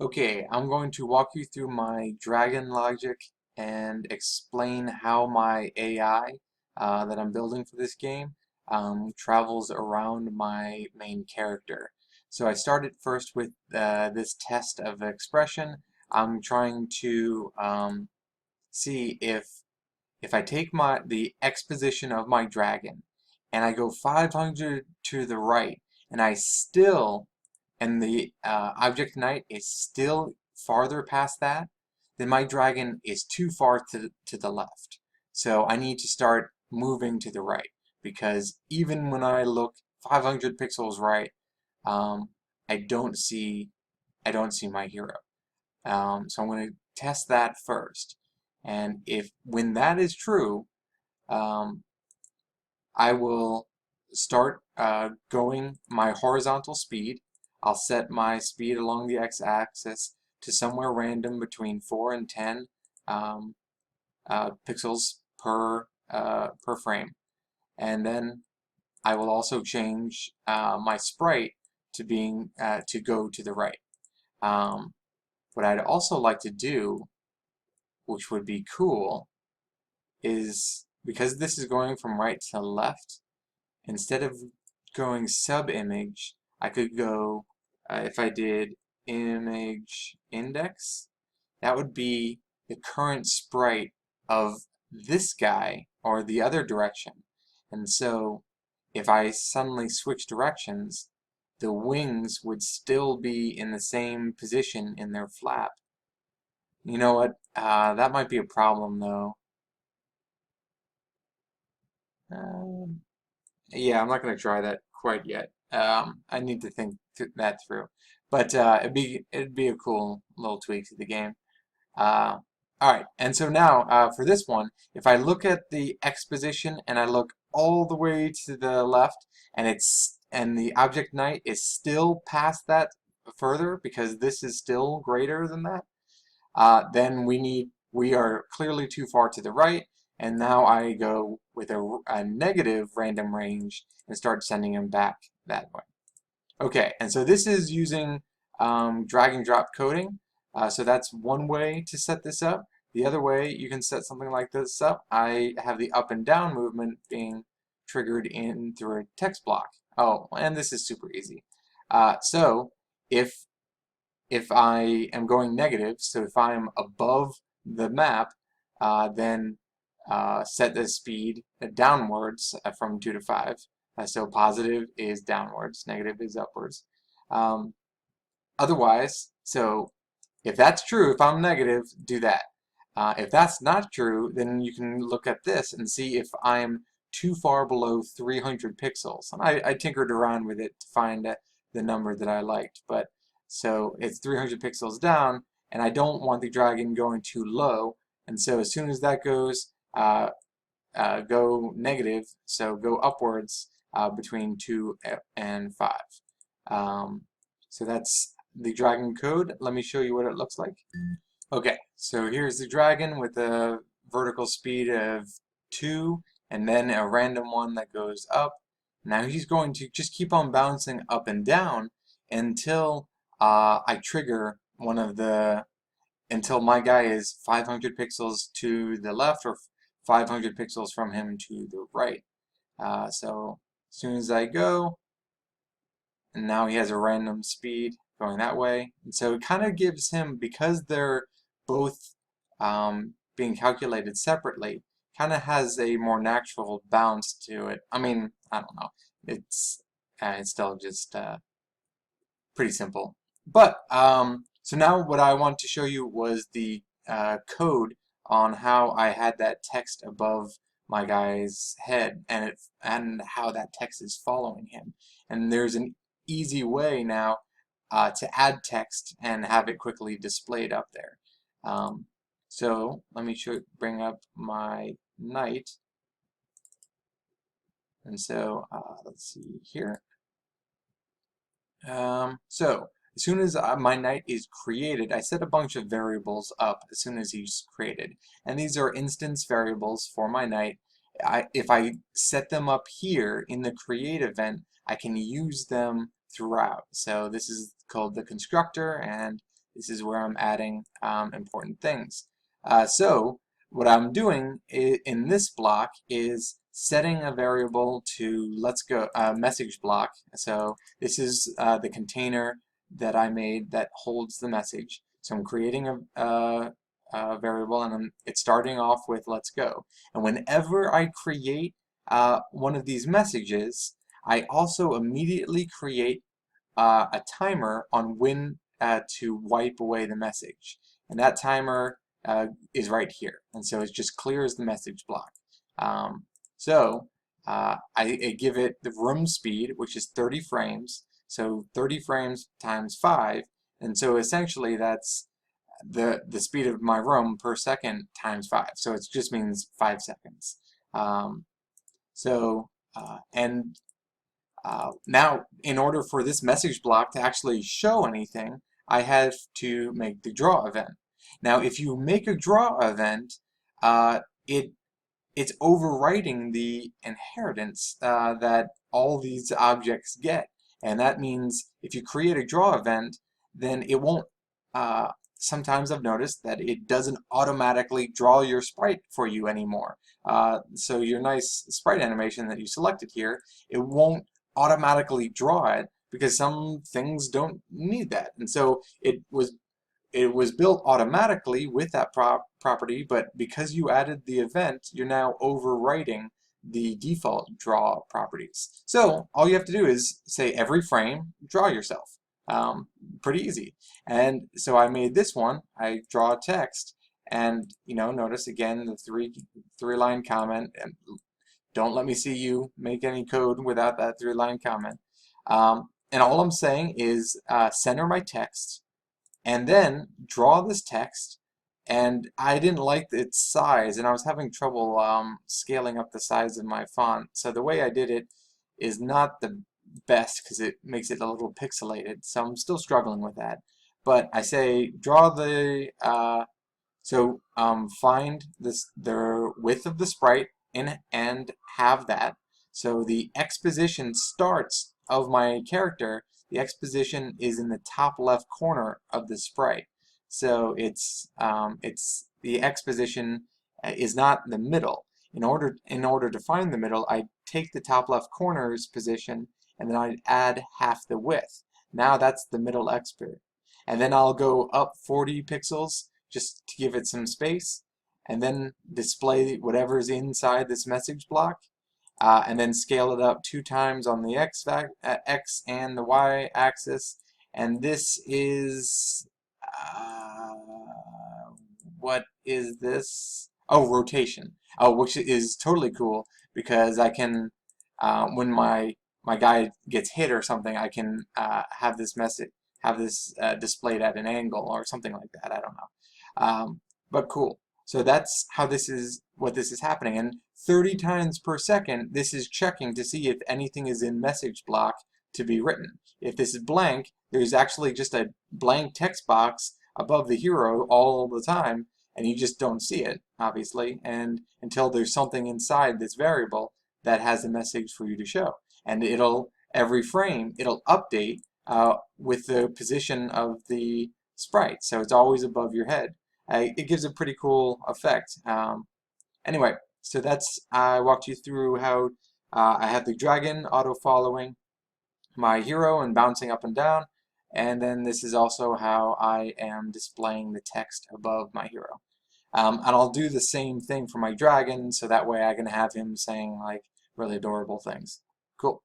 Okay, I'm going to walk you through my dragon logic and explain how my AI that I'm building for this game travels around my main character. So I started first with this test of expression. I'm trying to see if I take the X position of my dragon and I go 500 to the right and the object knight is still farther past that, then my dragon is too far to the left. So I need to start moving to the right, because even when I look 500 pixels right, um, I don't see my hero. So I'm going to test that first, and if when that is true, um, I will start going my horizontal speed. I'll set my speed along the x-axis to somewhere random between 4 and 10 um, pixels per frame. And then I will also change my sprite to to go to the right. What I'd also like to do, which would be cool, is because this is going from right to left, instead of going sub-image, I could go, if I did image index, that would be the current sprite of this guy, or the other direction. And so, if I suddenly switch directions, the wings would still be in the same position in their flap. You know what? That might be a problem, though. Um, Yeah, I'm not going to try that quite yet. I need to think that through. But it'd be a cool little tweak to the game. Uh, all right, and so now for this one, if I look at the X position and I look all the way to the left, and the object knight is still past that further because this is still greater than that, then we are clearly too far to the right, and now I go with a negative random range and start sending them back that way. Okay, and so this is using drag and drop coding. So that's one way to set this up. The other way you can set something like this up, I have the up and down movement being triggered in through a text block. Oh, and this is super easy. So if I am going negative, so if I am above the map, then set the speed downwards from 2 to 5. So positive is downwards, negative is upwards. Um, Otherwise, so if that's true, if I'm negative, do that. If that's not true, then you can look at this and see if I'm too far below 300 pixels. And I tinkered around with it to find the number that I liked, but so it's 300 pixels down, and I don't want the dragon going too low, and so as soon as that goes, go negative, so go upwards between 2 and 5. So that's the dragon code. Let me show you what it looks like. Okay, so here's the dragon with a vertical speed of 2, and then a random one that goes up. Now he's going to just keep on bouncing up and down until I trigger until my guy is 500 pixels to the left or 500 pixels from him to the right. So as soon as I go, and now he has a random speed going that way. And so it kind of gives him, because they're both being calculated separately, kind of has a more natural bounce to it. I mean, I don't know. It's still just pretty simple. But so now what I want to show you was the code on how I had that text above my guy's head, and how that text is following him. And there's an easy way now to add text and have it quickly displayed up there. So let me bring up my knight. And so let's see here. So as soon as my knight is created, I set a bunch of variables up as soon as he's created. And these are instance variables for my knight. If I set them up here in the create event, I can use them throughout. So this is called the constructor, and This is where I'm adding important things. So what I'm doing in this block is setting a variable to let's go message block. So this is the container that I made that holds the message. So I'm creating a variable, and it's starting off with let's go. And whenever I create one of these messages, I also immediately create a timer on when to wipe away the message. And that timer is right here. And so it just clears the message block. I give it the room speed, which is 30 frames. So 30 frames times 5. And so essentially that's the speed of my room per second times 5. So it just means 5 seconds. Um, so, and now, in order for this message block to actually show anything, I have to make the draw event. Now, if you make a draw event, uh, it's overwriting the inheritance that all these objects get. And that means if you create a draw event, then it won't, sometimes I've noticed that it doesn't automatically draw your sprite for you anymore. So your nice sprite animation that you selected here, it won't automatically draw it because some things don't need that. And so it was built automatically with that property, but because you added the event, you're now overwriting the default draw properties. So all you have to do is say every frame, draw yourself. Pretty easy. And so I made this one. I draw text, and notice again the three-line comment. And don't let me see you make any code without that three-line comment. And all I'm saying is center my text, and then draw this text. And I didn't like its size, and I was having trouble scaling up the size of my font. So the way I did it is not the best because it makes it a little pixelated. So I'm still struggling with that. But I say draw the find the width of the sprite and have that. So the X position starts of my character. The X position is in the top left corner of the sprite. So it's the X position is not the middle. In order to find the middle, I take the top left corner's position and then I add half the width. Now that's the middle X period. And then I'll go up 40 pixels just to give it some space, and then display whatever's inside this message block, and then scale it up 2 times on the X and the Y axis. And this is what is this? Oh, rotation. Oh, which is totally cool because I can, when my guy gets hit or something, I can have this displayed at an angle or something like that. I don't know, but cool. So that's how what this is happening. And 30 times per second, this is checking to see if anything is in message block to be written. If this is blank, there's actually just a blank text box above the hero all the time, and you just don't see it, obviously, and until there's something inside this variable that has a message for you to show. And every frame, it'll update with the position of the sprite, so it's always above your head. It gives a pretty cool effect. Anyway, so I walked you through how I have the dragon auto-following my hero and bouncing up and down, and then this is also how I am displaying the text above my hero. And I'll do the same thing for my dragon, so that way I can have him saying like really adorable things. Cool.